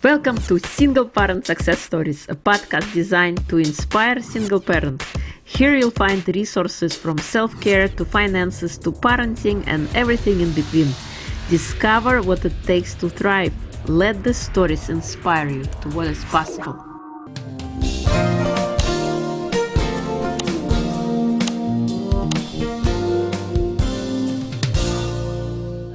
Welcome to Single Parent Success Stories, a podcast designed to inspire single parents. Here you'll find resources from self-care to finances to parenting and everything in between. Discover what it takes to thrive. Let the stories inspire you to what is possible.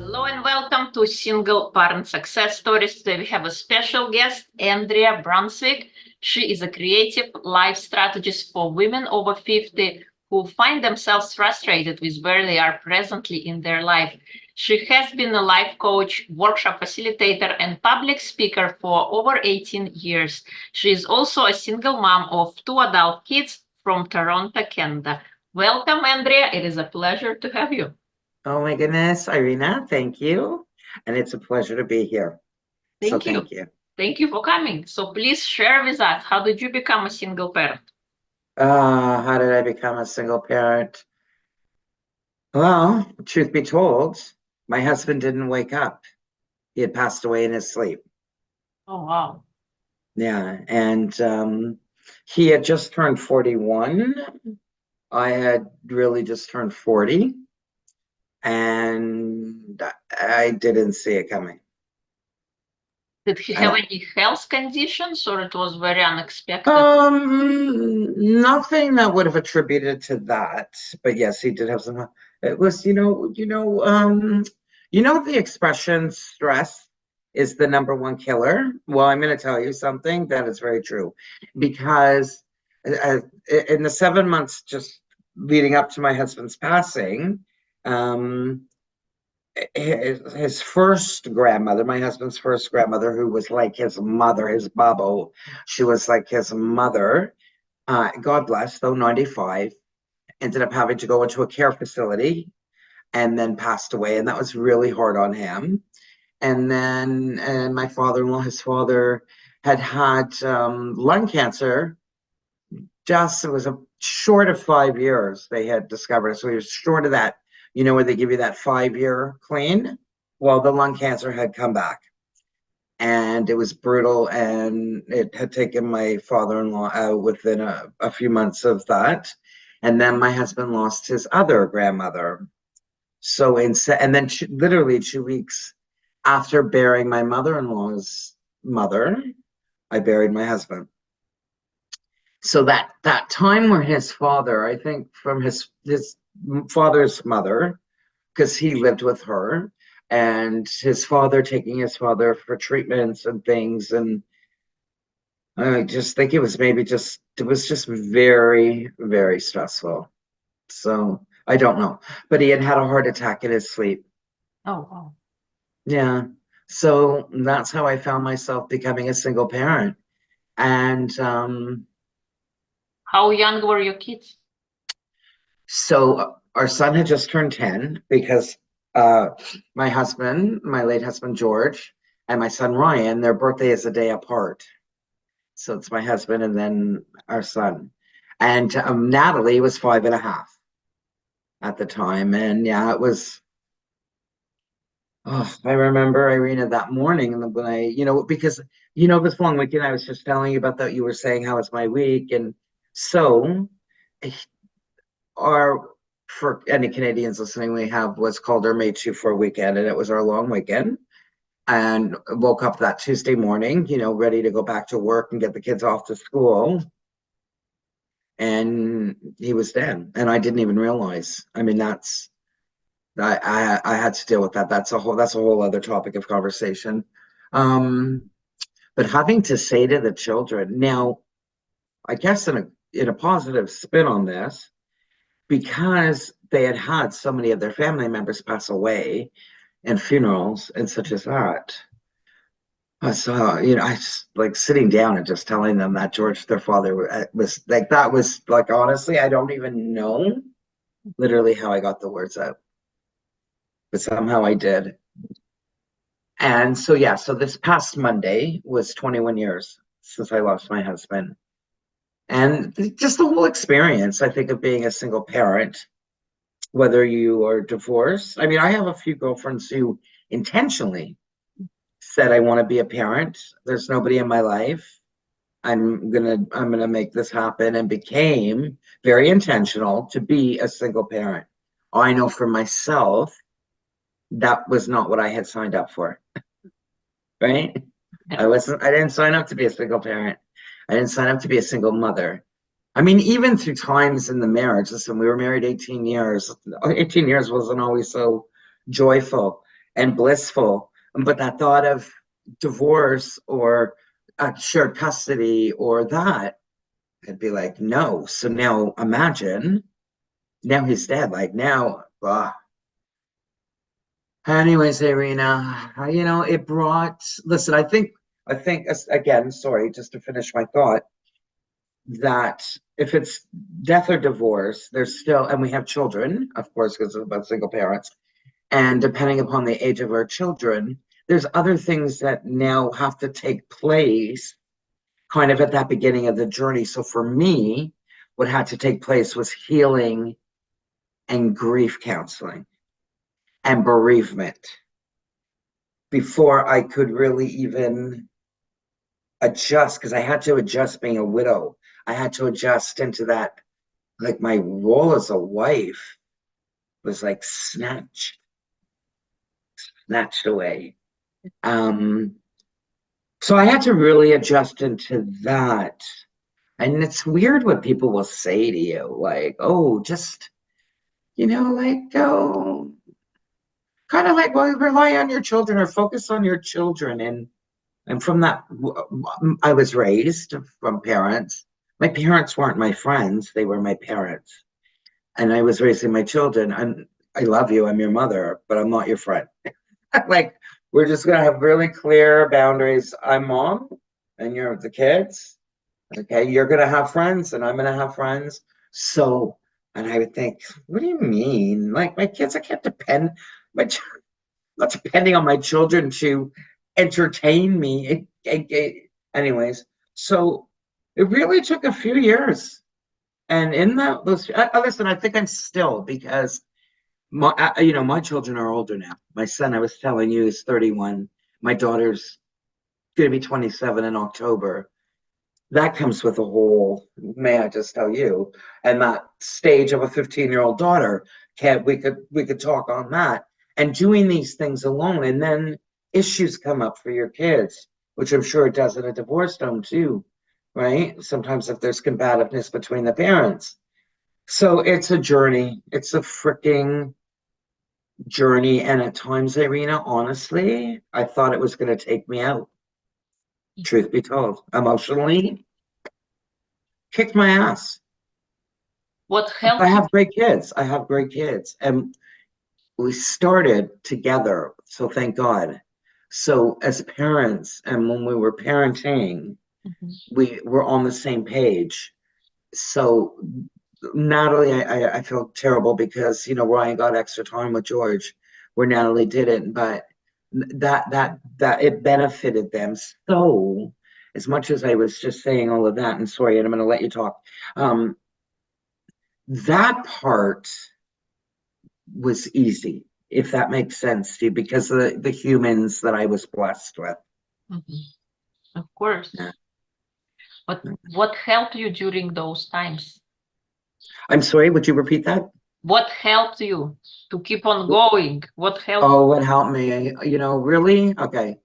Hello and welcome to Single Parent Success Stories. Today we have a special guest, Andrea Brunswick. She is a creative life strategist for women over 50 who find themselves frustrated with where they are presently in their life. She has been a life coach, workshop facilitator, and public speaker for over 18 years. She is also a single mom of 2 adult kids from Toronto, Canada. Welcome, Andrea. It is a pleasure to have you. Oh my goodness, Irina, thank you. And it's a pleasure to be here. Thank you. Thank you for coming. So please share with us, how did you become a single parent? How did I become a single parent? Well, truth be told, my husband didn't wake up. He had passed away in his sleep. Oh, wow. Yeah, and he had just turned 41. I had really just turned 40, and I didn't see it coming. Did he have any health conditions, or it was very unexpected? Nothing that would have attributed to that, but yes, he did have some. It was, the expression stress is the number one killer. Well, I'm going to tell you something that is very true, because in the 7 months just leading up to my husband's passing, his first grandmother, my husband's first grandmother, who was like his mother, his babo, she was like his mother. God bless, though 95, ended up having to go into a care facility and then passed away, and that was really hard on him. And then my father-in-law, his father, had lung cancer. It was a short of 5 years they had discovered. So he was short of that, where they give you that 5-year clean. Well, the lung cancer had come back, and it was brutal, and it had taken my father-in-law out within a few months of that. And then my husband lost his other grandmother. So and then literally 2 weeks after burying my mother-in-law's mother, I buried my husband. So that time where his father, I think from his father's mother, because he lived with her, and his father taking his father for treatments and things, and I just think it was just very, very stressful. So I don't know, but he had a heart attack in his sleep. Oh, wow. Yeah. So that's how I found myself becoming a single parent. And how young were your kids? So our son had just turned 10, because my late husband George, and my son Ryan, their birthday is a day apart. So it's my husband and then our son. And Natalie was 5.5 at the time. And yeah, it was, I remember, Irina, that morning, and when because, this long weekend, I was just telling you about that. You were saying, how was my week? And so for any Canadians listening, we have what's called our May 2-4 weekend, and it was our long weekend. And woke up that Tuesday morning, ready to go back to work and get the kids off to school. And he was dead, and I didn't even realize. I mean, I had to deal with that. That's a whole other topic of conversation. But having to say to the children now, I guess in a positive spin on this, because they had so many of their family members pass away and funerals and such as that. So, I just like sitting down and just telling them that George, their father, was like, that was like, honestly, I don't even know literally how I got the words out, but somehow I did. And so, yeah, so this past Monday was 21 years since I lost my husband. And just the whole experience, I think, of being a single parent, whether you are divorced. I mean, I have a few girlfriends who intentionally said I want to be a parent. There's nobody in my life. I'm gonna make this happen, and became very intentional to be a single parent. I know for myself that was not what I had signed up for, right? I didn't sign up to be a single parent. I didn't sign up to be a single mother. I mean, even through times in the marriage, listen, we were married 18 years. 18 years wasn't always so joyful and blissful. But that thought of divorce or shared custody or that, I'd be like, no. So now imagine, now he's dead. Like now, anyways, Irina, it brought, listen, I think again, sorry, just to finish my thought, that if it's death or divorce, there's still, and we have children, of course, because of about single parents, and depending upon the age of our children, there's other things that now have to take place kind of at that beginning of the journey. So for me, what had to take place was healing and grief counseling and bereavement before I could really even adjust, because I had to adjust being a widow. I had to adjust into that, like my role as a wife was like snatched away. So I had to really adjust into that. And it's weird what people will say to you, like, oh, just, like, oh, kind of like, well, rely on your children or focus on your children. And from that, I was raised from parents. My parents weren't my friends, they were my parents. And I was raising my children. I love you, I'm your mother, but I'm not your friend. Like, we're just gonna have really clear boundaries. I'm mom and you're the kids. Okay, you're gonna have friends and I'm gonna have friends. So, and I would think, what do you mean? Like my kids, I can't depend, my not depending on my children to entertain me. Anyways, so it really took a few years. And in those, listen, I think I'm still, because my children are older now. My son, I was telling you, is 31. My daughter's going to be 27 in October. That comes with a whole, may I just tell you, and that stage of a 15-year-old daughter. We could talk on that, and doing these things alone, and then issues come up for your kids, which I'm sure it does in a divorce home too, right? Sometimes if there's combativeness between the parents. So it's a journey. It's a freaking journey. And at times, Irina, honestly, I thought it was going to take me out. Truth be told, emotionally, kicked my ass. What helped I you? have great kids. I have great kids. And we started together. So thank God. So as parents, and when we were parenting, we were on the same page. So Natalie, I feel terrible because Ryan got extra time with George, where Natalie didn't, but that it benefited them so. As much as I was just saying all of that, and sorry, and I'm going to let you talk. That part was easy, if that makes sense to you, because of the humans that I was blessed with. Of course. Yeah. But what helped you during those times? I'm sorry, would you repeat that? What helped you to keep on going? What helped? Oh, what helped me? Really? Okay.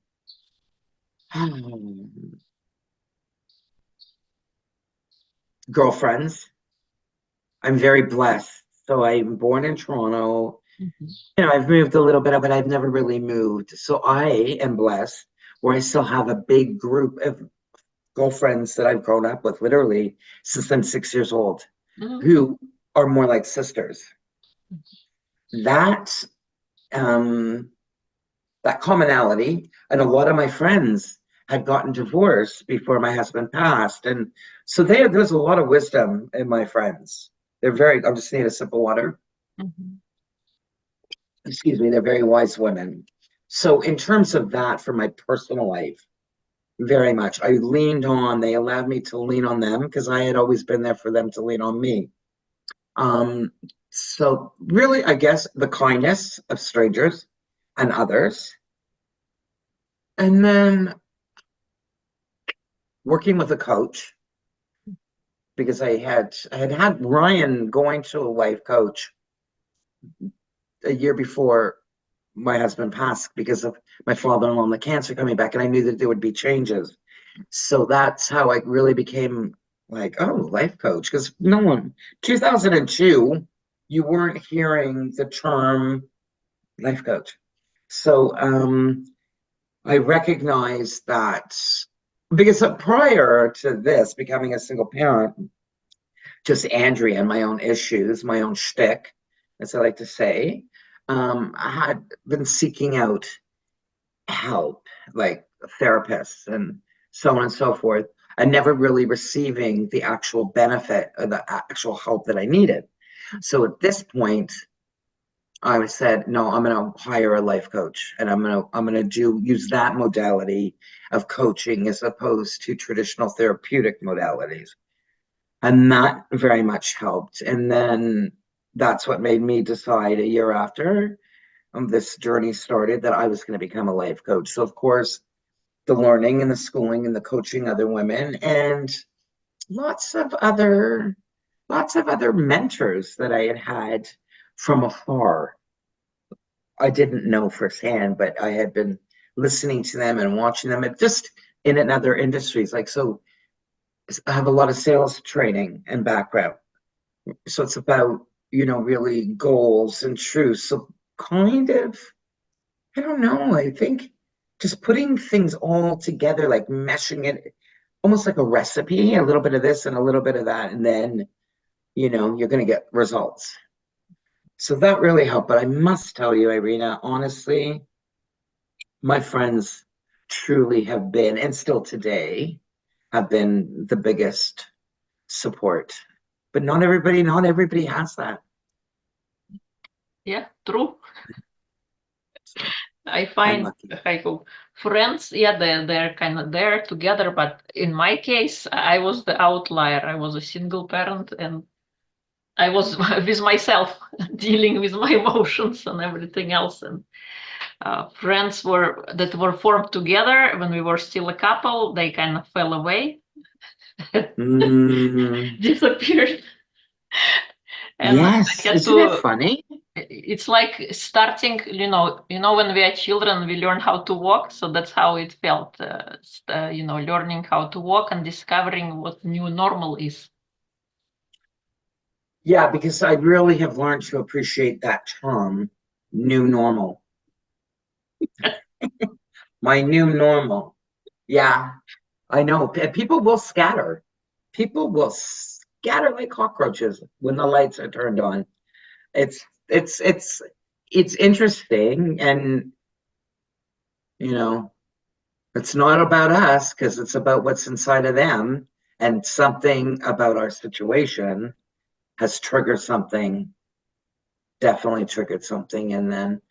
Girlfriends. I'm very blessed. So I'm born in Toronto. I've moved a little bit, but I've never really moved. So I am blessed where I still have a big group of girlfriends that I've grown up with literally since I'm 6 years old, who are more like sisters. That that commonality, and a lot of my friends had gotten divorced before my husband passed, and so there's a lot of wisdom in my friends. I'm just need a sip of water. Excuse me, they're very wise women. So in terms of that, for my personal life, very much I leaned on, they allowed me to lean on them because I had always been there for them to lean on me. So really, I guess the kindness of strangers and others, And then working with a coach, because I had Ryan going to a life coach a year before my husband passed because of my father-in-law and the cancer coming back, and I knew that there would be changes. So that's how I really became like, oh, life coach. Because no one, 2002, you weren't hearing the term life coach. So I recognized that because prior to this, becoming a single parent, just Andrea and my own issues, my own shtick, as I like to say, I had been seeking out help, like therapists and so on and so forth, and never really receiving the actual benefit or the actual help that I needed. So at this point, I said, no, I'm going to hire a life coach, and I'm going to use that modality of coaching as opposed to traditional therapeutic modalities. And that very much helped. And then that's what made me decide a year after this journey started that I was going to become a life coach. So of course, the learning and the schooling and the coaching other women and lots of other mentors that I had from afar. I didn't know firsthand, but I had been listening to them and watching them, and just in other industries. Like, so I have a lot of sales training and background. So it's about, really goals and truths. So kind of, I don't know, I think just putting things all together, like meshing it, almost like a recipe, a little bit of this and a little bit of that, and then, you're going to get results. So that really helped. But I must tell you, Irina, honestly, my friends truly have been, and still today, have been the biggest support. But not everybody has that. Yeah, true. So I I'm find lucky. like friends, yeah, they're kind of there together, but in my case, I was the outlier. I was a single parent, and I was with myself, dealing with my emotions and everything else. And friends that were formed together when we were still a couple, they kind of fell away, Mm, disappeared, and I yes, had isn't it to. funny? It's like starting, when we are children, we learn how to walk. So that's how it felt, learning how to walk and discovering what new normal is. Yeah, because I really have learned to appreciate that term, new normal. My new normal. Yeah, I know. People will scatter. People will scatter like cockroaches when the lights are turned on. It's it's it's it's interesting, and you know, it's not about us because it's about what's inside of them, and something about our situation has triggered something, definitely triggered something, and then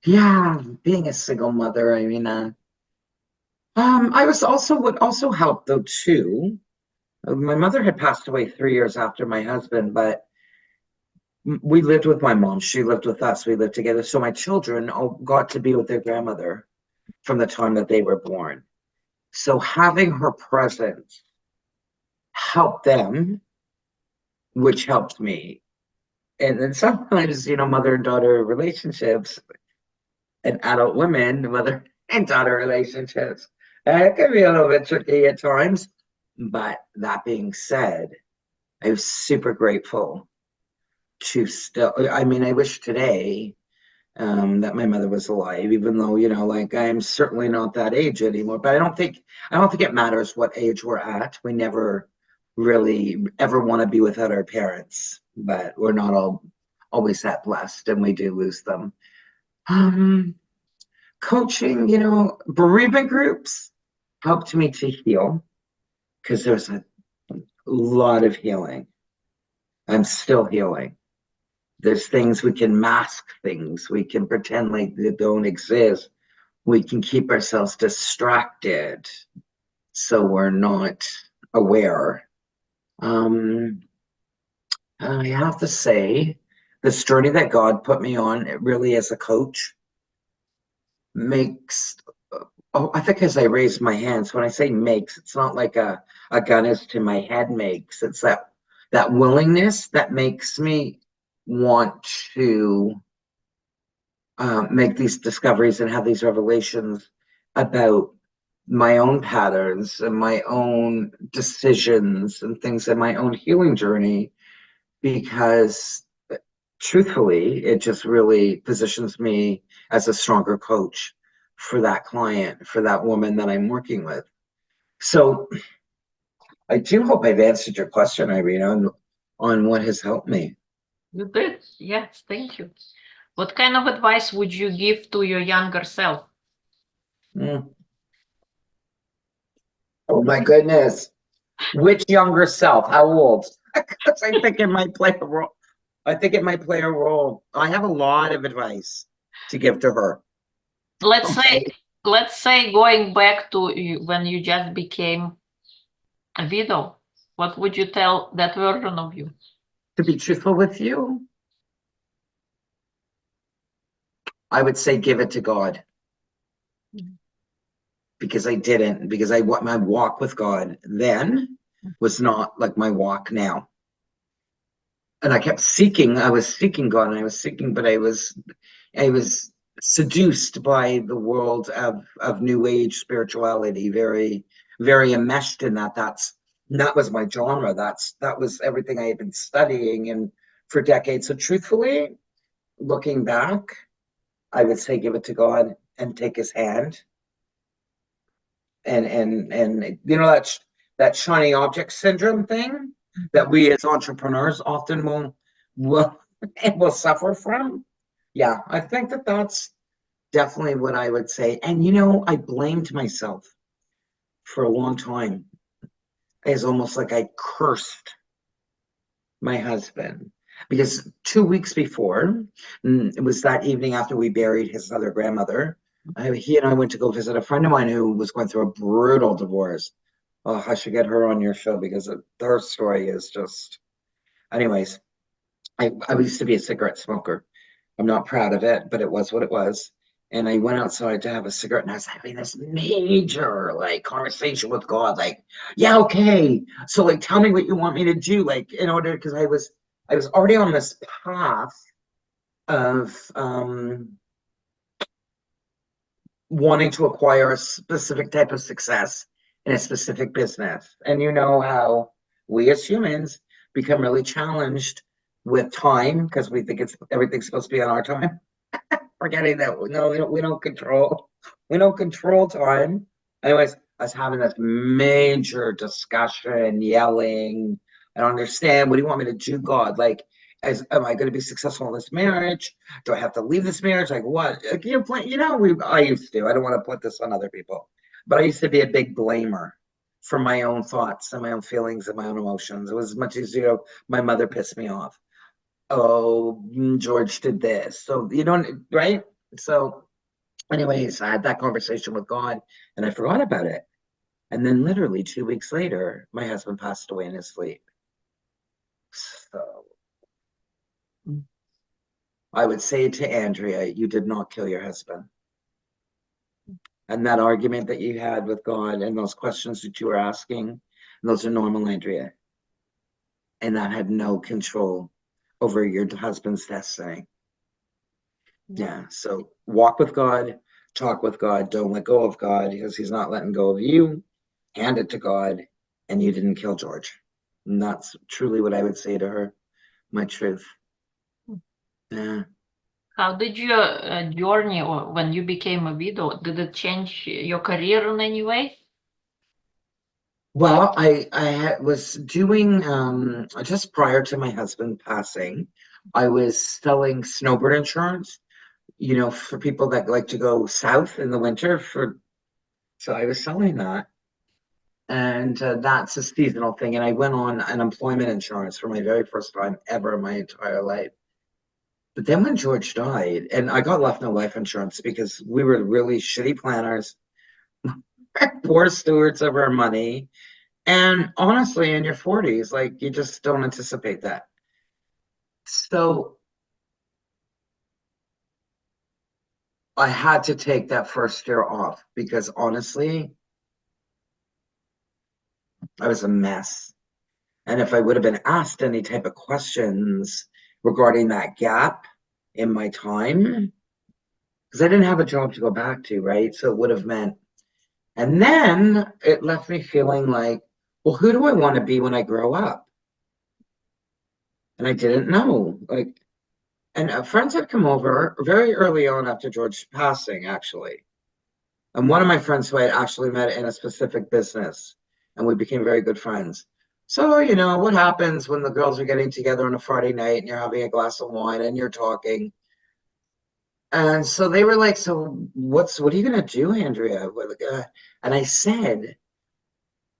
yeah, being a single mother, I mean, I was also what also helped though too. My mother had passed away 3 years after my husband, but we lived with my mom. She lived with us. We lived together. So my children all got to be with their grandmother from the time that they were born. So having her presence helped them, which helped me. And then sometimes, mother and daughter relationships and adult women, mother and daughter relationships, it can be a little bit tricky at times. But that being said, I was super grateful to still, I mean, I wish today that my mother was alive, even though, like I'm certainly not that age anymore. But I don't think it matters what age we're at. We never really ever want to be without our parents, but we're not all always that blessed, and we do lose them. Um, Coaching, bereavement groups helped me to heal because there's a lot of healing. I'm still healing. There's things we can mask, things we can pretend like they don't exist. We can keep ourselves distracted so we're not aware. Um, I have to say, this journey that God put me on, it really as a coach, makes Oh, I think as I raise my hands, when I say makes, it's not like a gun is to my head makes. It's that willingness that makes me want to make these discoveries and have these revelations about my own patterns and my own decisions and things in my own healing journey, because truthfully, it just really positions me as a stronger coach for that client, for that woman that I'm working with. So I do hope I've answered your question, Irene, on what has helped me. You did. Yes, thank you. What kind of advice would you give to your younger self? Mm. Oh my goodness. Which younger self? How old? Because I think it might play a role. I think it might play a role. I have a lot of advice to give to her. Let's say, Okay. let's say going back to when you just became a widow, what would you tell that version of you? To be truthful with you, I would say give it to God, because I didn't, because my walk with God then was not like my walk now. And I kept seeking, I was seeking God and I was seeking, but I was seduced by the world of new age spirituality, very, very enmeshed in that. That was my genre. That was everything I had been studying and for decades. So truthfully, looking back, I would say give it to God and take his hand. And that shiny object syndrome thing that we as entrepreneurs often will will suffer from. Yeah, I think that's definitely what I would say. And I blamed myself for a long time. It's almost like I cursed my husband, because 2 weeks before, it was that evening after we buried his other grandmother. He and I went to go visit a friend of mine who was going through a brutal divorce. Oh, I should get her on your show because her story is just. Anyways, I used to be a cigarette smoker. I'm not proud of it, but it was what it was. And I went outside to have a cigarette, and I was having this major like conversation with God, like, yeah, okay. So like tell me what you want me to do, like in order, because I was already on this path of wanting to acquire a specific type of success in a specific business. And you know how we as humans become really challenged with time because we think it's everything's supposed to be on our time, forgetting that no, we don't control time. Anyways, I was having this major discussion, yelling. I don't understand. What do you want me to do, God? Like, am I going to be successful in this marriage? Do I have to leave this marriage? Like, what? Like, I used to. I don't want to put this on other people, but I used to be a big blamer for my own thoughts and my own feelings and my own emotions. It was much easier. My mother pissed me off. Oh, George did this. So you don't, right? So, anyways, I had that conversation with God and I forgot about it. And then literally 2 weeks later, my husband passed away in his sleep. So I would say to Andrea, you did not kill your husband. And that argument that you had with God and those questions that you were asking, those are normal, Andrea. And that had no control over your husband's destiny. Yeah. So walk with God, talk with God, don't let go of God because he's not letting go of you. Hand it to God, and you didn't kill George. And that's truly what I would say to her, my truth. Yeah. How did your journey, or when you became a widow, did it change your career in any way? Well, I was doing just prior to my husband passing, I was selling snowbird insurance, for people that like to go south in the winter so I was selling that. And that's a seasonal thing. And I went on unemployment insurance for my very first time ever in my entire life. But then when George died, and I got left no life insurance because we were really shitty planners, poor stewards of our money. And honestly, in your 40s, like you just don't anticipate that. So I had to take that first year off because honestly, I was a mess. And if I would have been asked any type of questions regarding that gap in my time, because I didn't have a job to go back to, right? So it would have meant, and then it left me feeling like, well, who do I want to be when I grow up? And I didn't know. Like, and friends had come over very early on after George's passing, actually. And one of my friends who I had actually met in a specific business, and we became very good friends. So, you know, what happens when the girls are getting together on a Friday night and you're having a glass of wine and you're talking? And so they were like, so what are you gonna do, Andrea? And I said,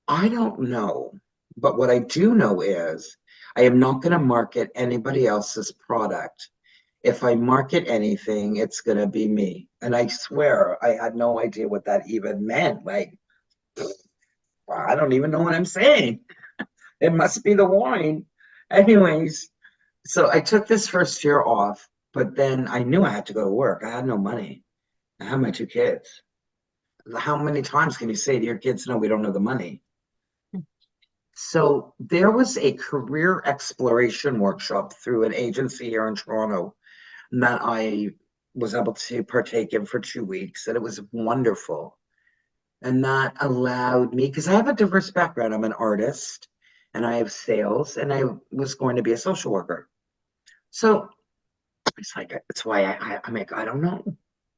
I don't know. But what I do know is I am not gonna market anybody else's product. If I market anything, it's gonna be me. And I swear I had no idea what that even meant. Like, I don't even know what I'm saying. It must be the wine. Anyways, so I took this first year off, but then I knew I had to go to work. I had no money. I have my two kids. How many times can you say to your kids, no, we don't have the money? So there was a career exploration workshop through an agency here in Toronto that I was able to partake in for 2 weeks, and it was wonderful. And that allowed me, because I have a diverse background. I'm an artist and I have sales, and I was going to be a social worker. So it's like, it's why I'm like, I don't know.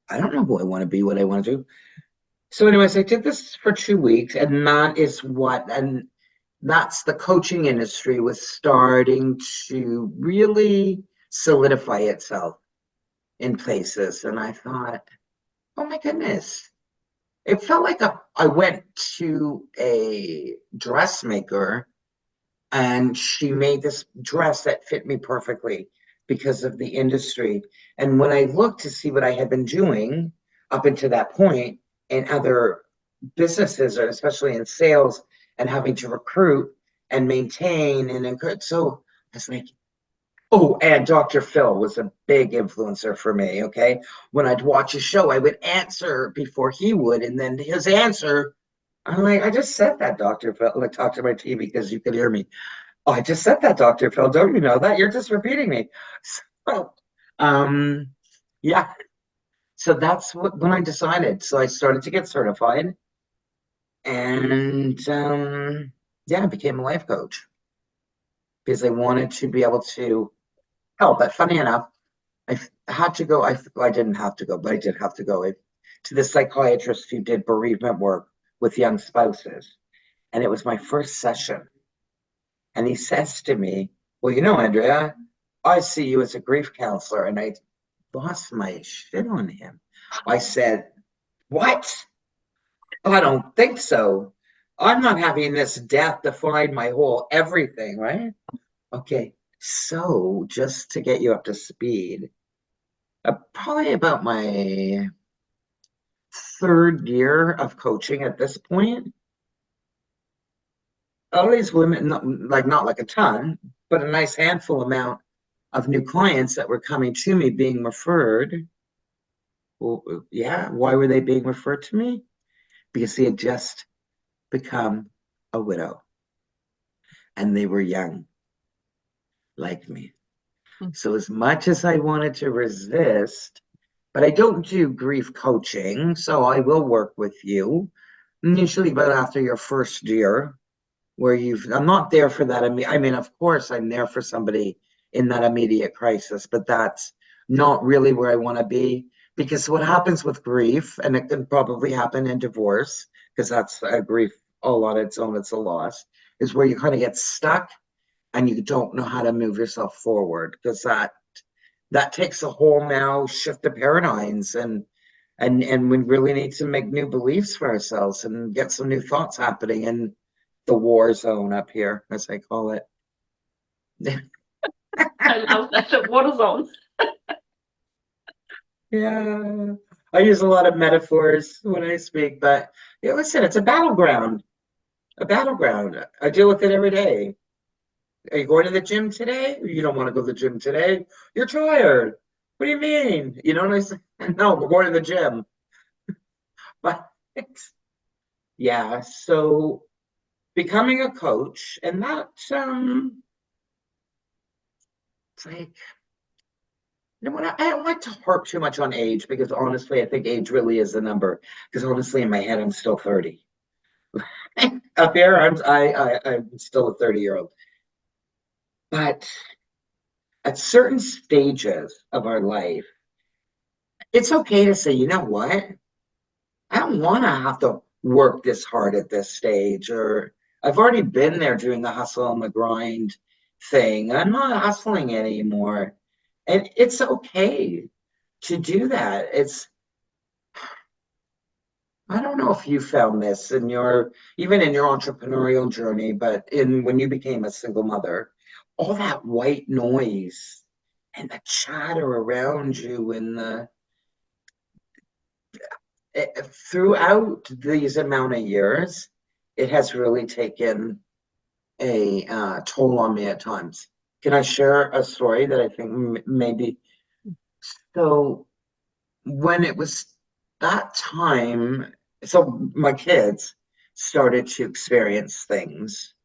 I don't know who I want to be, what I want to do. So, anyways, I did this for 2 weeks, and and that's the coaching industry was starting to really solidify itself in places. And I thought, oh my goodness, it felt like I went to a dressmaker and she made this dress that fit me perfectly because of the industry. And when I looked to see what I had been doing up until that point in other businesses, or especially in sales, and having to recruit and maintain and encourage, so I was like, oh, and Dr. Phil was a big influencer for me. Okay. When I'd watch a show, I would answer before he would. And then his answer, I'm like, I just said that, Dr. Phil. Like, talk to my TV because you could hear me. Oh, I just said that, Dr. Phil. Don't you know that? You're just repeating me. So, yeah. So that's when I decided. So I started to get certified, and yeah, I became a life coach because I wanted to be able to help. But funny enough, I had to go. I didn't have to go, but I did have to go to the psychiatrist who did bereavement work with young spouses. And it was my first session. And he says to me, well, you know, Andrea, I see you as a grief counselor. And I lost my shit on him. I said, what? I don't think so. I'm not having this death define my whole everything, right? Okay. So just to get you up to speed, probably about my third year of coaching at this point, all these women, not like a ton, but a nice handful amount of new clients that were coming to me being referred. Well, yeah, why were they being referred to me? Because they had just become a widow and they were young, like me. So as much as I wanted to resist, but I don't do grief coaching, so I will work with you, usually about after your first year, where I'm not there for that. I mean, of course, I'm there for somebody in that immediate crisis, but that's not really where I want to be. Because what happens with grief, and it can probably happen in divorce, because that's a grief all on its own, it's a loss, is where you kind of get stuck and you don't know how to move yourself forward, because that takes a whole now shift of paradigms, and we really need to make new beliefs for ourselves and get some new thoughts happening in the war zone up here, as I call it. I love that, the war zone. Yeah, I use a lot of metaphors when I speak, but yeah, listen, it's a battleground. A battleground. I deal with it every day. Are you going to the gym today? You don't want to go to the gym today. You're tired. what do you mean? You know, and I said, no, we're going to the gym. But yeah, so becoming a coach, and that it's like, you know what, I don't like to harp too much on age because honestly, I think age really is a number. Because honestly, in my head, I'm still 30. Up here, I'm still a 30-year-old. But at certain stages of our life, it's okay to say, you know what? I don't want to have to work this hard at this stage, or I've already been there doing the hustle and the grind thing. I'm not hustling anymore. And it's okay to do that. I don't know if you found this in even in your entrepreneurial journey, but when you became a single mother, all that white noise and the chatter around you and throughout these amount of years, it has really taken a toll on me at times. Can I share a story that I think maybe? So when it was that time, so my kids started to experience things.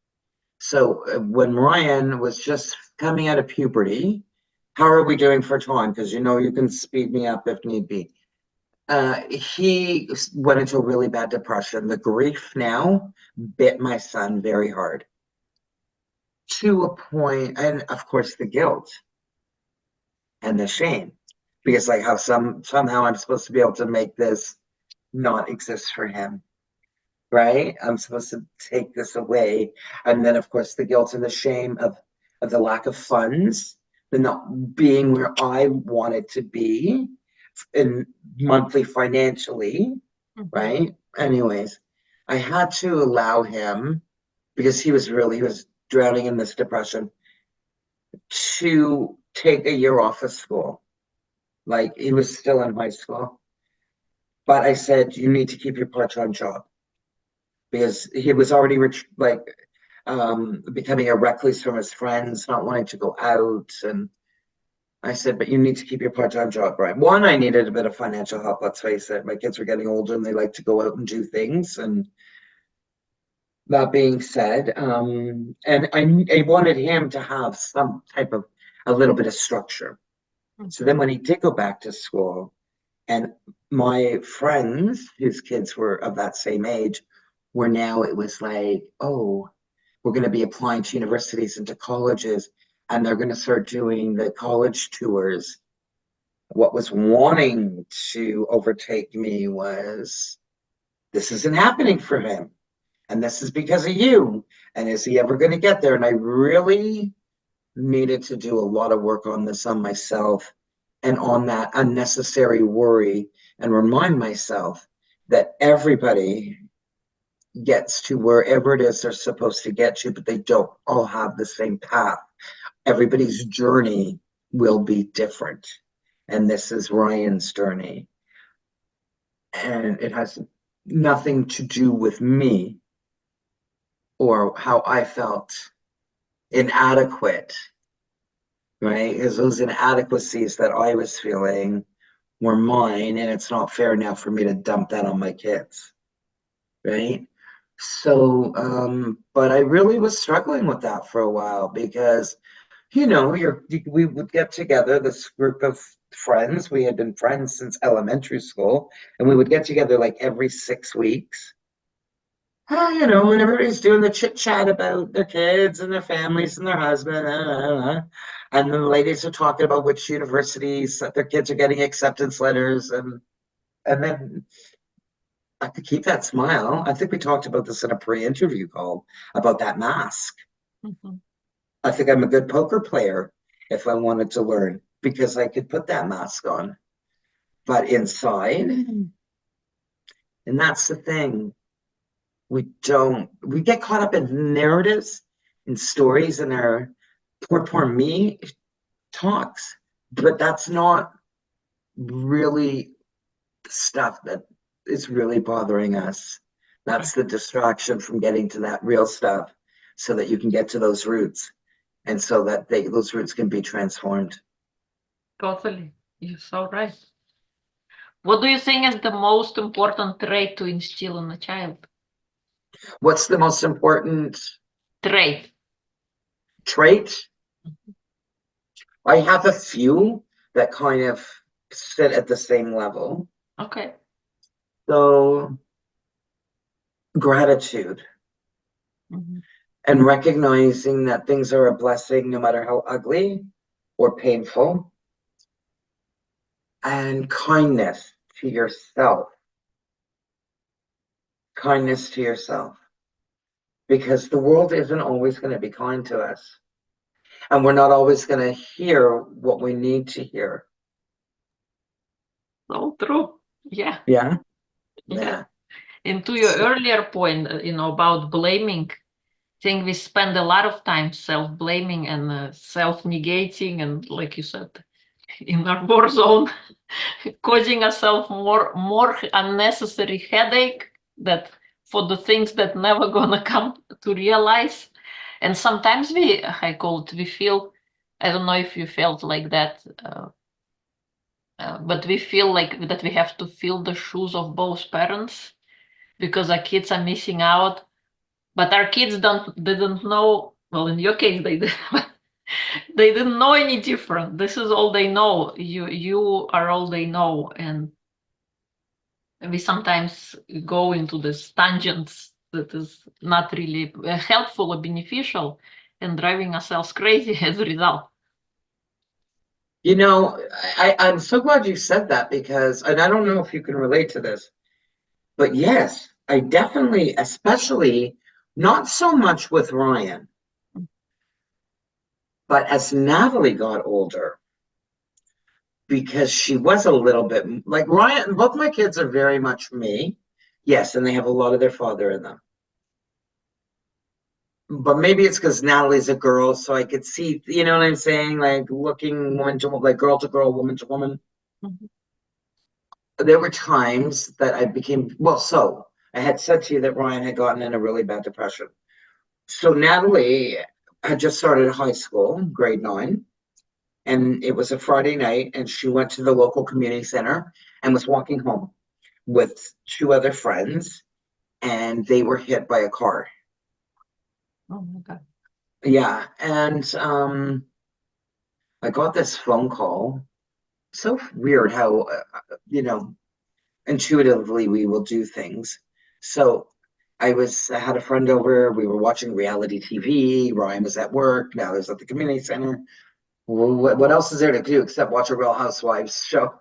So when Ryan was just coming out of puberty, how are we doing for time? Because you know you can speed me up if need be. He went into a really bad depression. The grief now bit my son very hard to a point, and of course the guilt and the shame, because like how somehow I'm supposed to be able to make this not exist for him, right? I'm supposed to take this away, and then of course the guilt and the shame of the lack of funds, the not being where I wanted to be in monthly financially, right? Anyways, I had to allow him because he was drowning in this depression to take a year off of school. Like he was still in high school. But I said, you need to keep your part-time job because he was already becoming a recluse from his friends, not wanting to go out. And I said, but you need to keep your part-time job, Brian. One, I needed a bit of financial help. Let's face it. My kids were getting older and they like to go out and do things. And that being said, and I wanted him to have some type of a little bit of structure. So then when he did go back to school, and my friends, whose kids were of that same age, were now, it was like, oh, we're going to be applying to universities and to colleges, and they're going to start doing the college tours. What was wanting to overtake me was, this isn't happening for him. And this is because of you. And is he ever going to get there? And I really needed to do a lot of work on this on myself and on that unnecessary worry and remind myself that everybody gets to wherever it is they're supposed to get to, but they don't all have the same path. Everybody's journey will be different. And this is Ryan's journey. And it has nothing to do with me or how I felt inadequate, right? Because those inadequacies that I was feeling were mine, and it's not fair now for me to dump that on my kids, right? So, but I really was struggling with that for a while because, you know, we would get together, this group of friends. We had been friends since elementary school, and we would get together like every 6 weeks. You know, and everybody's doing the chit chat about their kids and their families and their husband, and the ladies are talking about which universities that their kids are getting acceptance letters, and then I could keep that smile. I think we talked about this in a pre-interview call about that mask. I think I'm a good poker player if I wanted to learn because I could put that mask on, but inside, and that's the thing. We get caught up in narratives and stories and our poor me talks, but that's not really the stuff that is really bothering us. That's the distraction from getting to that real stuff so that you can get to those roots and so that those roots can be transformed. Totally. You're so right. What do you think is the most important trait to instill in a child? What's the most important Trait. trait? I have a few that kind of sit at the same level. Okay. So, gratitude Mhm. and recognizing that things are a blessing no matter how ugly or painful, and kindness to yourself. Kindness to yourself. Because the world isn't always going to be kind to us. And we're not always going to hear what we need to hear. So true. Yeah. Yeah. Yeah. Yeah. And to your earlier point, about blaming, I think we spend a lot of time self-blaming and self-negating, and like you said, in our war zone, causing ourselves more unnecessary headache that for the things that never gonna come to realize. And sometimes I call it, we feel, I don't know if you felt like that, but we feel like that we have to fill the shoes of both parents because our kids are missing out, but our kids didn't know. Well, in your case, they did, they didn't know any different. This is all they know. You are all they know, and we sometimes go into these tangents that is not really helpful or beneficial, and driving ourselves crazy as a result. You know, I'm so glad you said that because, and I don't know if you can relate to this, but yes, I definitely, especially not so much with Ryan, but as Natalie got older, because she was a little bit like Ryan, both my kids are very much me. Yes, and they have a lot of their father in them. But maybe it's because Natalie's a girl, so I could see, you know what I'm saying? Like looking woman to like girl to girl, woman to woman. Mhm. There were times that I became, well, so I had said to you that Ryan had gotten in a really bad depression. So Natalie had just started high school, grade 9, and it was a Friday night, and she went to the local community center and was walking home with two other friends, and they were hit by a car. Oh my God. Yeah, and I got this phone call. So weird how intuitively we will do things. So I had a friend over. We were watching reality TV. Ryan was at work. Now he's at the community center. What else is there to do except watch a Real Housewives show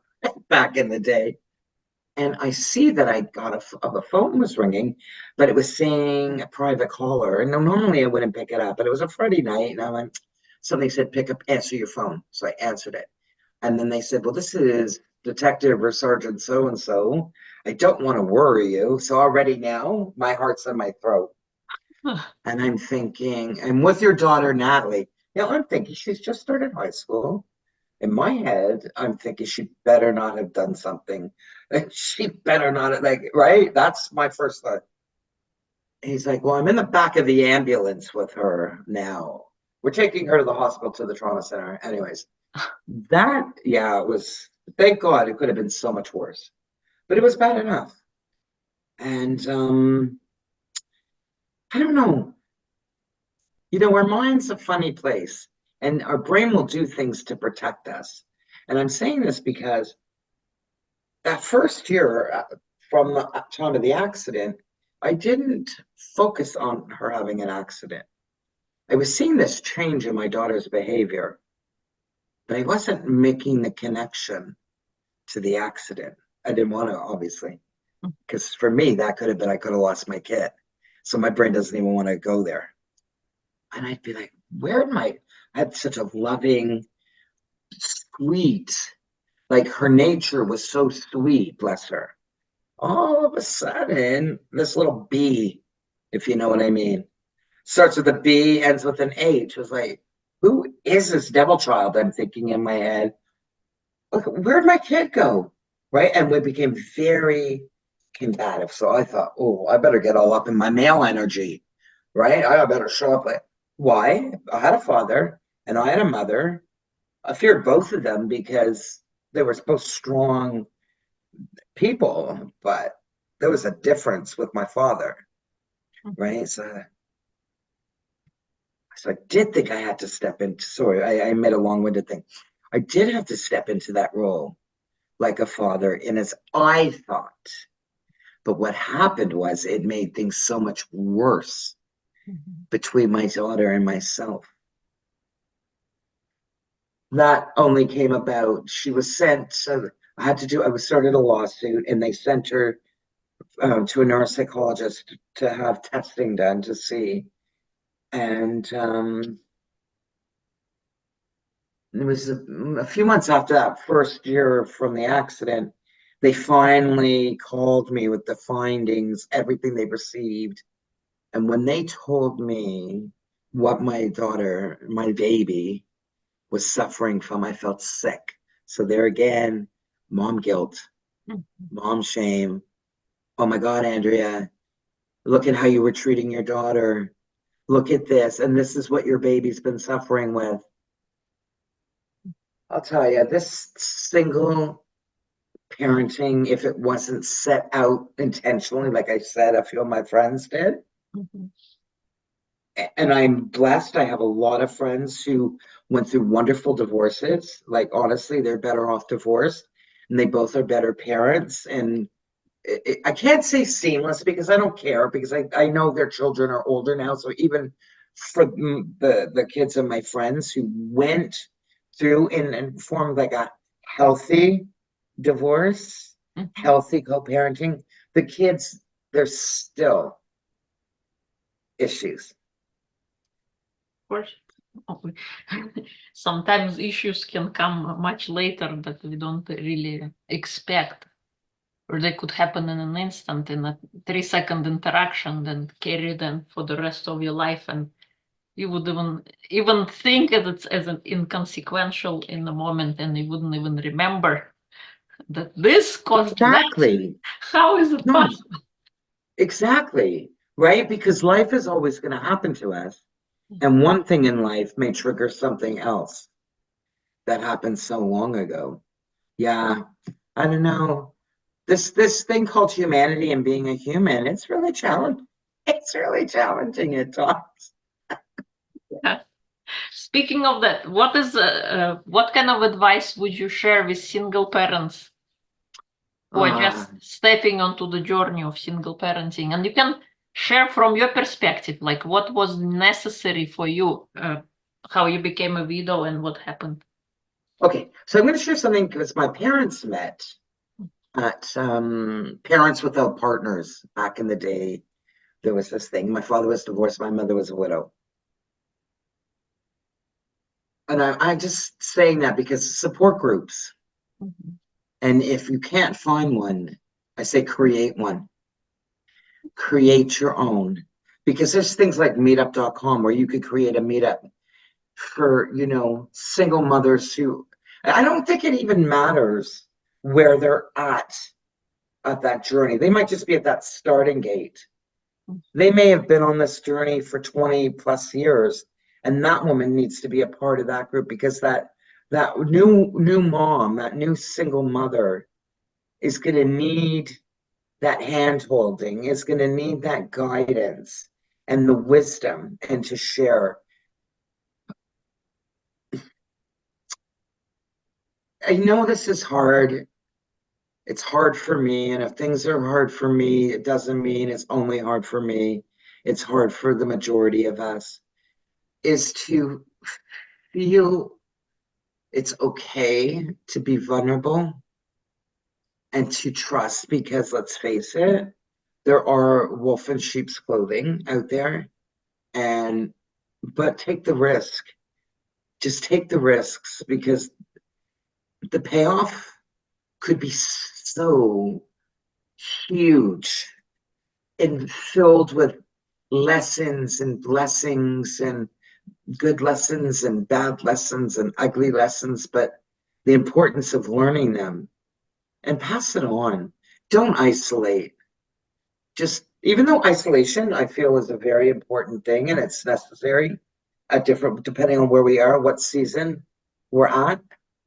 back in the day? And I see that I got the phone was ringing, but it was saying a private caller. And normally I wouldn't pick it up, but it was a Friday night, and I went. Something said, "Pick up, answer your phone." So I answered it, and then they said, "Well, this is Detective or Sergeant so and so. I don't want to worry you." So already now my heart's in my throat, and I'm thinking, and with your daughter Natalie, I'm thinking she's just started high school. In my head, I'm thinking she better not have done something. Like she better not have, like, right? That's my first thought. He's like, "Well, I'm in the back of the ambulance with her now. We're taking her to the hospital to the trauma center." Anyways, it was, thank God it could have been so much worse, but it was bad enough. And I don't know, our mind's a funny place, and our brain will do things to protect us. And I'm saying this because that first year from the time of the accident, I didn't focus on her having an accident. I was seeing this change in my daughter's behavior, but I wasn't making the connection to the accident. I didn't want to, obviously, because for me, that could have been, I could have lost my kid. So my brain doesn't even want to go there. And I'd be like, where am I? I had such a loving, sweet, like her nature was so sweet, bless her. All of a sudden, this little B, if you know what I mean, starts with a B, ends with an H. It was like, who is this devil child? I'm thinking in my head. Look, where'd my kid go? Right. And we became very combative. So I thought, oh, I better get all up in my male energy. Right. I better show up. Like, why? I had a father and I had a mother. I feared both of them because they were both strong people, but there was a difference with my father, right? So I did think I had to step into, sorry, I made a long-winded thing. I did have to step into that role like a father, and as I thought. But what happened was it made things so much worse between my daughter and myself. That only came about, she was sent, so I started a lawsuit, and they sent her to a neuropsychologist to have testing done to see. And it was a few months after that first year from the accident, they finally called me with the findings, everything they received. And when they told me what my daughter, my baby, was suffering from, I felt sick. So there again, mom guilt, mom shame. Oh my God, Andrea, look at how you were treating your daughter. Look at this. And this is what your baby's been suffering with. I'll tell you, this single parenting, if it wasn't set out intentionally, like I said, a few of my friends did. And I'm blessed. I have a lot of friends who went through wonderful divorces. Like, honestly, they're better off divorced, and they both are better parents. And I can't say seamless because I don't care, because I know their children are older now. So even for the kids of my friends who went through and formed like a healthy divorce, healthy co-parenting, the kids, there's still issues. Of course. Sometimes issues can come much later that we don't really expect, or they could happen in an instant, in a 3-second interaction, then carry them for the rest of your life, and you would even think that it's as an inconsequential in the moment, and you wouldn't even remember that this caused Exactly. that. How is it No, possible? exactly. Right? Because life is always going to happen to us. And one thing in life may trigger something else that happened so long ago. Yeah, I don't know. This thing called humanity and being a human, it's really challenging. It's really challenging at times. Yeah. Speaking of that, what kind of advice would you share with single parents who are just stepping onto the journey of single parenting? And you can share from your perspective, like what was necessary for you, how you became a widow and what happened. Okay, so I'm going to share something because my parents met at Parents Without Partners back in the day. There was this thing. My father was divorced, my mother was a widow. And I'm just saying that because support groups. And if you can't find one, I say create one. Create your own. Because there's things like meetup.com where you could create a meetup for, single mothers who, I don't think it even matters where they're at that journey. They might just be at that starting gate. They may have been on this journey for 20 plus years, and that woman needs to be a part of that group, because that new mom, that new single mother is going to need that hand holding, is going to need that guidance and the wisdom, and to share. I know this is hard. It's hard for me. And if things are hard for me, it doesn't mean it's only hard for me. It's hard for the majority of us, is to feel it's okay to be vulnerable and to trust, because let's face it, there are wolf in sheep's clothing out there. But take the risk. Just take the risks, because the payoff could be so huge and filled with lessons and blessings, and good lessons and bad lessons and ugly lessons, but the importance of learning them and pass it on. Don't isolate. Just, even though isolation, I feel, is a very important thing and it's necessary at different, depending on where we are, what season we're at.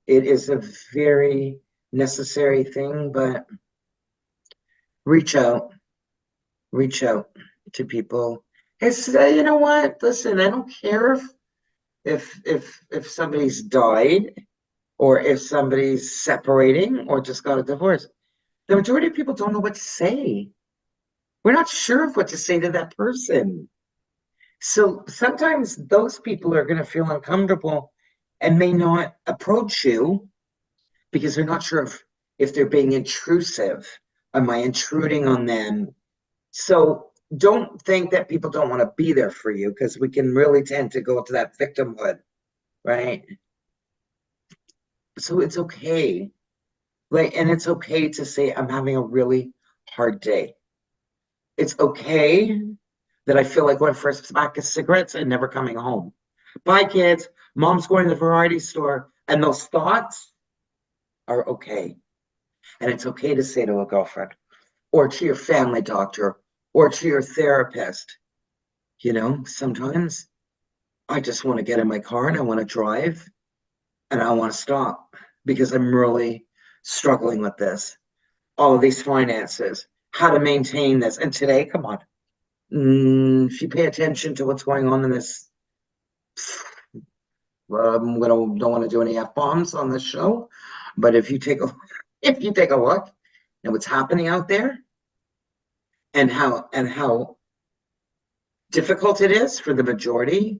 It is a very necessary thing, but reach out, reach out to people. It's you know what? Listen, I don't care if somebody's died or if somebody's separating or just got a divorce. The majority of people don't know what to say. We're not sure of what to say to that person. So sometimes those people are going to feel uncomfortable and may not approach you because they're not sure if they're being intrusive. Am I intruding on them? So don't think that people don't want to be there for you, because we can really tend to go to that victimhood, right? So it's okay. Like, and it's okay to say, I'm having a really hard day. It's okay that I feel like going for a pack of cigarettes and never coming home. Bye, kids. Mom's going to the variety store. And those thoughts are okay. And it's okay to say to a girlfriend or to your family doctor or to your therapist, sometimes I just want to get in my car and I want to drive and I want to stop because I'm really struggling with this. All of these finances, how to maintain this. And today, come on, if you pay attention to what's going on in this, I'm gonna don't want to do any F-bombs on this show, but if you take a look at what's happening out there and how difficult it is for the majority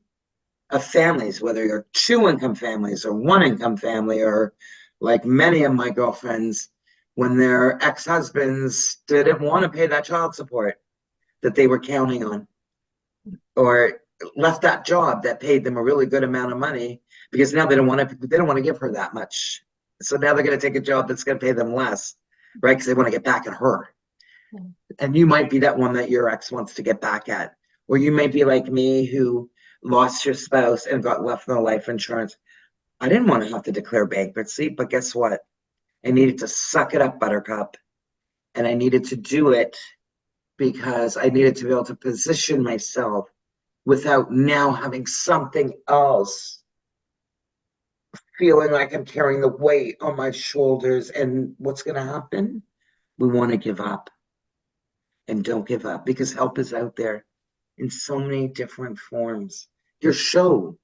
of families, whether you're two income families or one income family, or like many of my girlfriends, when their ex-husbands didn't want to pay that child support that they were counting on, or left that job that paid them a really good amount of money because now they don't want to give her that much. So now they're going to take a job that's going to pay them less, right? Because they want to get back at her. And you might be that one that your ex wants to get back at, or you might be like me who lost your spouse and got left no life insurance. I didn't want to have to declare bankruptcy, but guess what? I needed to suck it up, buttercup. And I needed to do it because I needed to be able to position myself without now having something else feeling like I'm carrying the weight on my shoulders. And what's going to happen? We want to give up. And don't give up, because help is out there in so many different forms. Your show,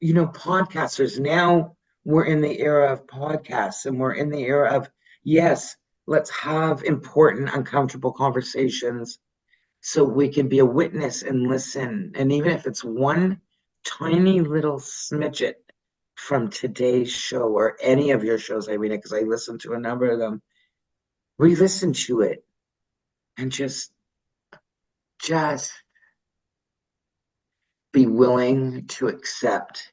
podcasters, now we're in the era of podcasts, and we're in the era of, yes, let's have important, uncomfortable conversations so we can be a witness and listen. And even if it's one tiny little smidget from today's show or any of your shows, Irina, because I listened to a number of them, re-listen to it and just be willing to accept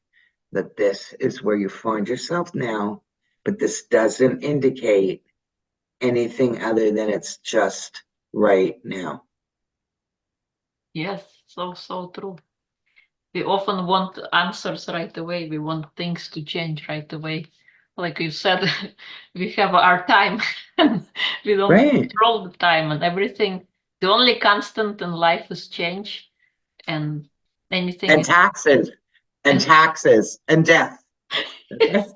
that this is where you find yourself now, but this doesn't indicate anything other than it's just right now. Yes, so true. We often want answers right away. We want things to change right away. Like you said, we have our time. We don't control the time and everything. The only constant in life is change, and anything. And taxes, and taxes, and death. That's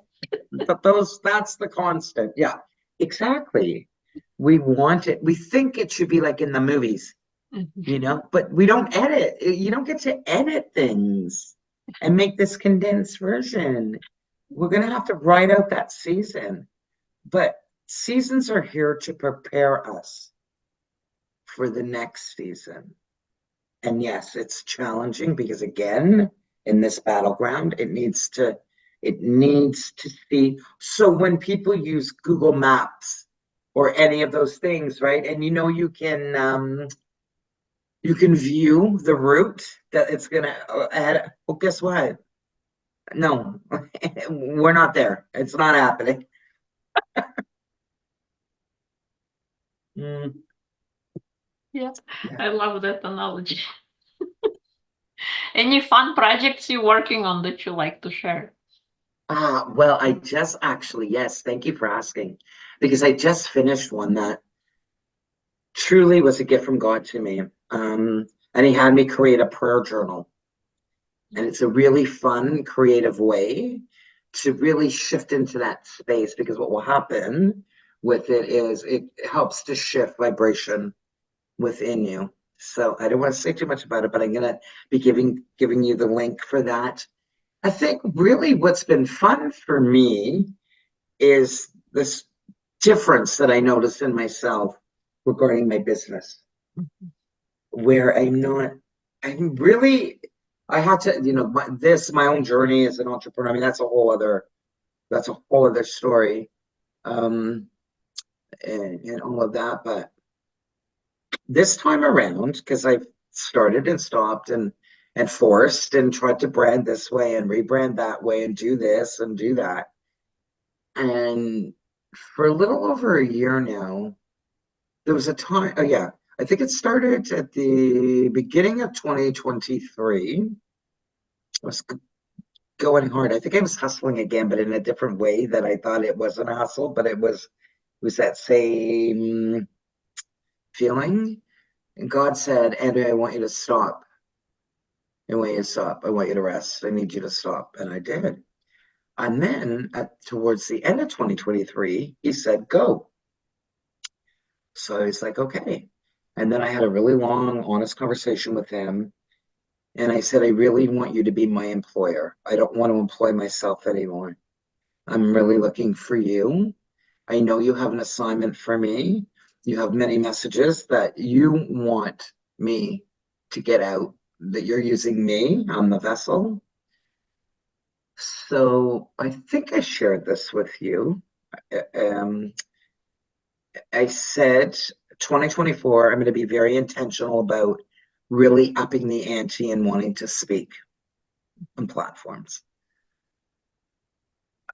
the constant. Yeah, exactly. We want it. We think it should be like in the movies, but we don't edit. You don't get to edit things and make this condensed version. We're going to have to write out that season. But seasons are here to prepare us for the next season. And yes, it's challenging because, again, in this battleground, it needs to see. So when people use Google Maps or any of those things, right? And you can view the route that it's gonna add. Well, guess what? No, we're not there. It's not happening. Yeah, I love that analogy. Any fun projects you're working on that you like to share? Well, I just actually, yes, thank you for asking, because I just finished one that truly was a gift from God to me. And he had me create a prayer journal. And it's a really fun, creative way to really shift into that space, because what will happen with it is it helps to shift vibration within you. So I don't want to say too much about it, but I'm going to be giving you the link for that. I think really what's been fun for me is this difference that I noticed in myself regarding my business, where I had to, my own journey as an entrepreneur. I mean, that's a whole other story, and all of that. But this time around, because I've started and stopped and forced and tried to brand this way and rebrand that way and do this and do that. And for a little over a year now, there was a time, oh yeah, I think it started at the beginning of 2023. I was going hard. I think I was hustling again, but in a different way that I thought it wasn't a hustle, but it was that same feeling. And God said, Andrea, I want you to stop. I want you to stop. I want you to rest. I need you to stop. And I did. And then towards the end of 2023, he said, go. So I was like, okay. And then I had a really long, honest conversation with him. And I said, I really want you to be my employer. I don't want to employ myself anymore. I'm really looking for you. I know you have an assignment for me. You have many messages that you want me to get out, that you're using me on the vessel. So I think I shared this with you. I said 2024, I'm going to be very intentional about really upping the ante and wanting to speak on platforms.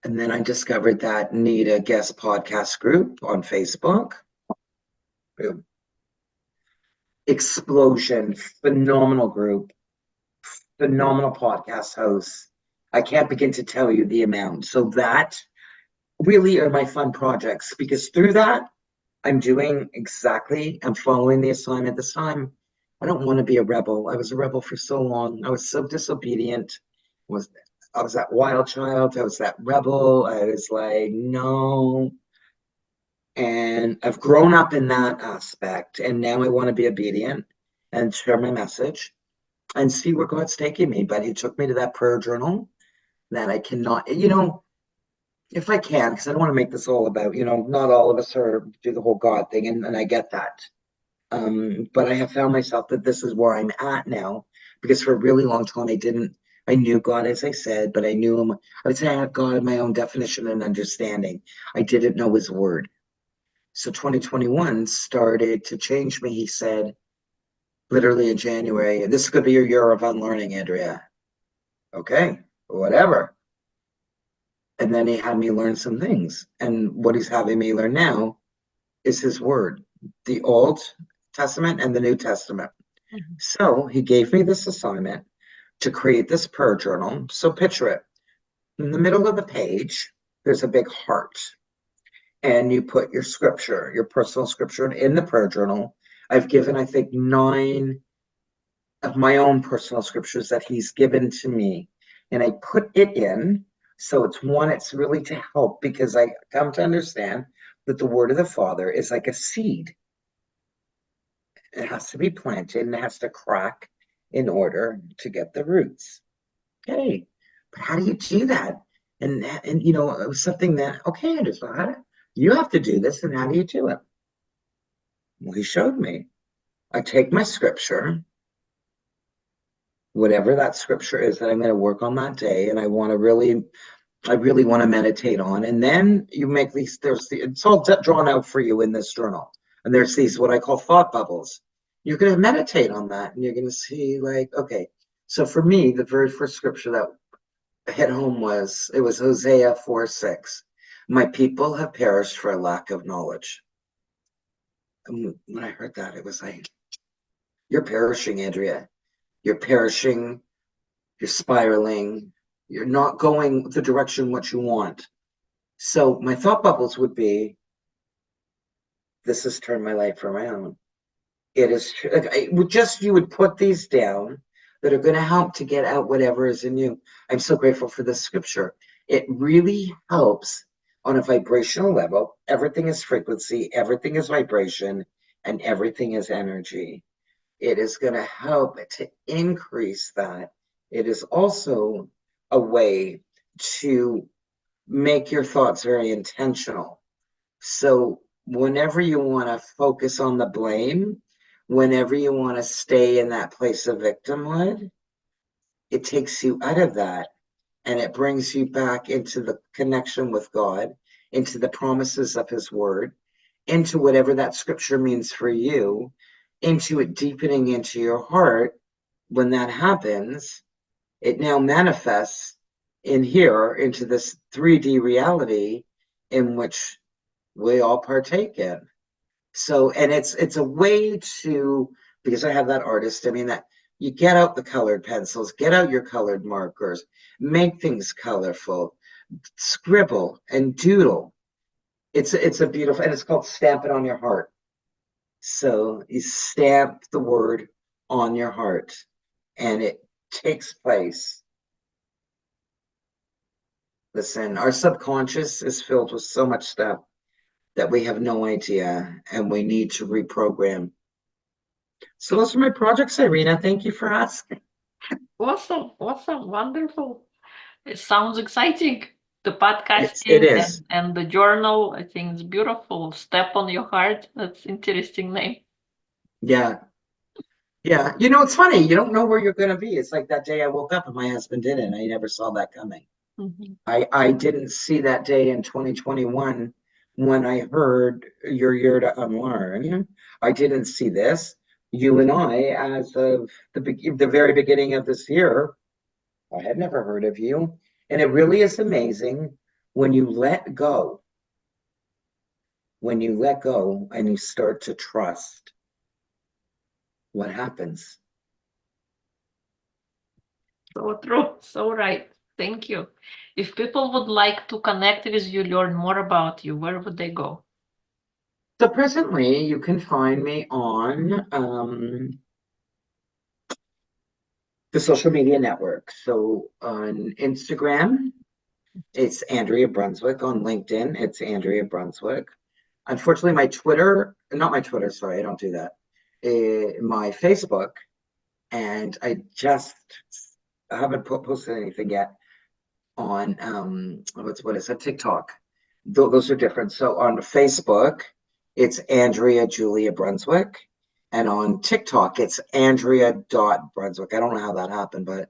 And then I discovered that need a guest podcast group on Facebook. Boom. Explosion, phenomenal group, phenomenal podcast hosts. I can't begin to tell you the amount. So that really are my fun projects, because through that, I'm following the assignment this time. I don't want to be a rebel. I was a rebel for so long. I was so disobedient. I was that wild child. I was that rebel. I was like, no. And I've grown up in that aspect. And now I want to be obedient and share my message and see where God's taking me. But he took me to that prayer journal that I cannot, if I can, because I don't want to make this all about, not all of us do the whole God thing. And I get that. But I have found myself that this is where I'm at now, because for a really long time, I knew God, as I said, but I knew him. I would say I had God in my own definition and understanding. I didn't know his word. So 2021 started to change me. He said, literally in January, this could be your year of unlearning, Andrea. Okay, whatever. And then he had me learn some things. And what he's having me learn now is his word, the Old Testament and the New Testament. Mm-hmm. So he gave me this assignment to create this prayer journal. So picture it. In the middle of the page, there's a big heart. And you put your scripture, your personal scripture in the prayer journal. I've given, I think, 9 of my own personal scriptures that he's given to me. And I put it in. So it's really to help, because I come to understand that the word of the Father is like a seed. It has to be planted and it has to crack in order to get the roots. Okay, but how do you do that? And it was something that, okay, I just thought, you have to do this, and how do you do it? Well, he showed me. I take my scripture, whatever that scripture is that I'm going to work on that day, and I really want to meditate on. And then you make these, it's all drawn out for you in this journal. And there's these, what I call thought bubbles. You're going to meditate on that, and you're going to see, like, okay. So for me, the very first scripture that hit home was Hosea 4:6. My people have perished for a lack of knowledge. And when I heard that, it was like, you're perishing, Andrea. You're perishing. You're spiraling. You're not going the direction what you want. So my thought bubbles would be, this has turned my life around. It is you would put these down that are going to help to get out whatever is in you. I'm so grateful for this scripture. It really helps on a vibrational level. Everything is frequency, everything is vibration, and everything is energy. It is going to help to increase that. It is also a way to make your thoughts very intentional. So whenever you want to focus on the blame, whenever you want to stay in that place of victimhood, it takes you out of that and it brings you back into the connection with God, into the promises of His Word, into whatever that scripture means for you, into it deepening into your heart. When that happens, it now manifests in here into this 3D reality in which we all partake in. So, and it's a way to, because I have that artist, I mean, that you get out the colored pencils, get out your colored markers, make things colorful, scribble and doodle. It's a beautiful, and it's called Stamp It on Your Heart. So you stamp the word on your heart and it takes place. Listen, our subconscious is filled with so much stuff that we have no idea, and we need to reprogram. So those are my projects, Irina. Thank you for asking. Awesome, awesome, wonderful. It sounds exciting. The It podcasting is. and the journal, I think it's beautiful. Step on your heart. That's interesting name. Yeah. Yeah. You know, it's funny. You don't know where you're going to be. It's like that day I woke up and my husband didn't. I never saw that coming. Mm-hmm. I didn't see that day in 2021 when I heard You're Here to Unlearn. I didn't see this. You and I, as of the very beginning of this year, I had never heard of you. And it really is amazing when you let go, and you start to trust, what happens? So true, so right. Thank you. If people would like to connect with you, learn more about you, where would they go? So presently, you can find me on the social media network. So on Instagram, it's Andrea Brunswick. On LinkedIn, it's Andrea Brunswick. Unfortunately, not my Twitter, sorry, I don't do that. My Facebook, and I haven't posted anything yet on what is it, TikTok. Those are different. So on Facebook, it's Andrea Julia Brunswick. And on TikTok, it's Andrea.Brunswick. I don't know how that happened, but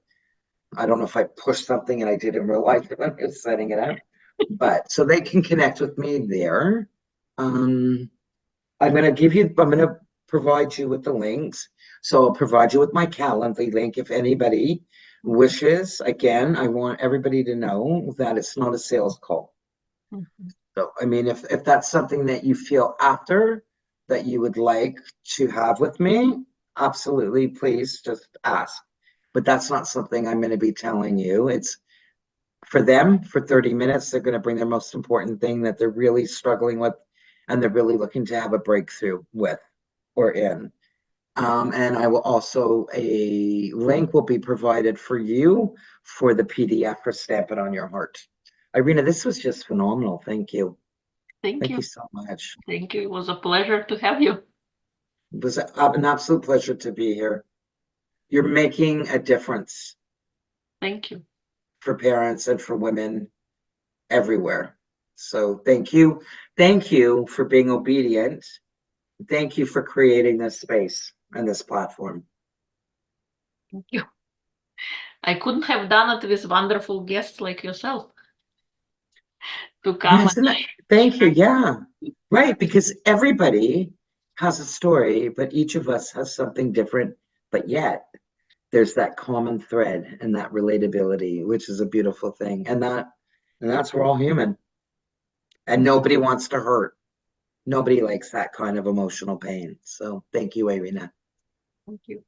I don't know if I pushed something and I didn't realize it when I was setting it up. But so they can connect with me there. Um, I'm going to provide you with the links. So I'll provide you with my Calendly link if anybody wishes. Again, I want everybody to know that it's not a sales call. Mhm. So, I mean, if that's something that you feel after that you would like to have with me, absolutely, please just ask. But that's not something I'm going to be telling you. It's for them for 30 minutes. They're going to bring their most important thing that they're really struggling with and they're really looking to have a breakthrough with or in. And I will also, a link will be provided for you for the PDF for Stamp It on Your Heart. Irina, this was just phenomenal. Thank you. Thank Thank you. you so much. Thank you. It was a pleasure to have you. It was an absolute pleasure to be here. You're making a difference Thank you. for parents and for women everywhere. So thank you. Thank you for being obedient. Thank you for creating this space and this platform. Thank you. I couldn't have done it with wonderful guests like yourself to come and Isn't it? Thank you. Yeah. Right. Because everybody has a story, but each of us has something different. But yet there's that common thread and that relatability, which is a beautiful thing. And that's we're all human. And nobody wants to hurt. Nobody likes that kind of emotional pain. So thank you, Irina. Thank you.